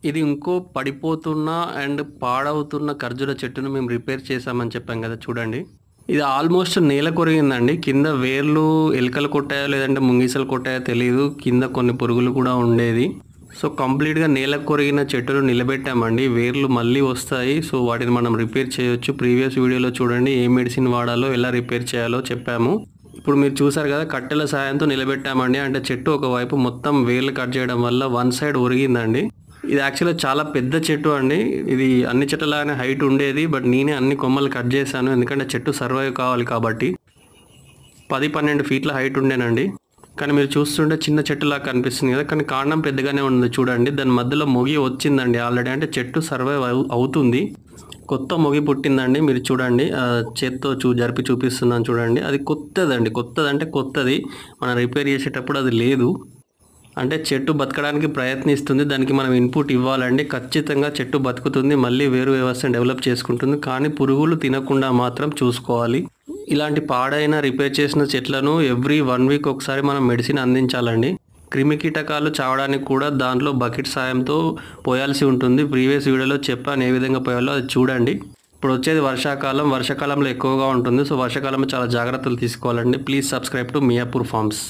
ఇది ఇంకో పడిపోతున్న అండ్ పాడవుతున్న ఖర్జూర చెట్టును మేము రిపేర్ చేశామని చెప్పాం కదా చూడండి. ఇది ఆల్మోస్ట్ నేల కొరిగిందండి. కింద వేర్లు ఎలుకలు కొట్టాయో లేదంటే ముంగిసలు కొట్టాయో తెలీదు. కింద కొన్ని పురుగులు కూడా ఉండేది. సో కంప్లీట్‌గా నేల కొరిగిన చెట్టును నిలబెట్టామండి. వేర్లు మళ్ళీ వస్తాయి. సో వాటిని మనం రిపేర్ చేయొచ్చు. ప్రీవియస్ వీడియోలో చూడండి ఏ మెడిసిన్ వాడాలో, ఎలా రిపేర్ చేయాలో చెప్పాము. ఇప్పుడు మీరు చూసారు కదా కట్టెల సాయంతో నిలబెట్టామండి. అంటే చెట్టు ఒకవైపు మొత్తం వేర్లు కట్ చేయడం వల్ల వన్ సైడ్ ఒరిగిందండి. ఇది యాక్చువల్‌గా చాలా పెద్ద చెట్టు అండి. ఇది అన్ని చెట్లలాగానే హైట్ ఉండేది. బట్ నేనే అన్ని కొమ్మలు కట్ చేశాను. ఎందుకంటే చెట్టు సర్వైవ్ కావాలి కాబట్టి. 10, 12 ఫీట్ల హైట్ ఉండేనండి. కానీ మీరు చూస్తుంటే చిన్న చెట్టులాగా కనిపిస్తుంది కదా! కానీ కాండం పెద్దగానే ఉంది చూడండి. దాని మధ్యలో మొగి వచ్చిందండి ఆల్రెడీ. అంటే చెట్టు సర్వైవ్ అవుతుంది. కొత్త మొగి పుట్టిందండి. మీరు చూడండి చేత్తో జరిపి చూపిస్తున్నాను చూడండి. అది కొత్తదండి. కొత్తదంటే కొత్తది. మనం రిపేర్ చేసేటప్పుడు అది లేదు. అంటే చెట్టు బతకడానికి ప్రయత్నిస్తుంది. దానికి మనం ఇన్పుట్ ఇవ్వాలండి. ఖచ్చితంగా చెట్టు బతుకుతుంది. మళ్ళీ వేరు వ్యవస్థను డెవలప్ చేసుకుంటుంది. కానీ పురుగులు తినకుండా మాత్రం చూసుకోవాలి. ఇలాంటి పాడైన రిపేర్ చేసిన చెట్లను ఎవ్రీ 1 వీక్ ఒకసారి మనం మెడిసిన్ అందించాలండి. క్రిమికీటకాలు చావడానికి కూడా దాంట్లో బకెట్ సాయంతో పోయాల్సి ఉంటుంది. ప్రీవియస్ వీడియోలో చెప్పాను ఏ విధంగా పోయాలో అది చూడండి. ఇప్పుడు వచ్చేది వర్షాకాలం. వర్షాకాలంలో ఎక్కువగా ఉంటుంది. సో వర్షాకాలంలో చాలా జాగ్రత్తలు తీసుకోవాలండి. Please subscribe to Miyapur forms.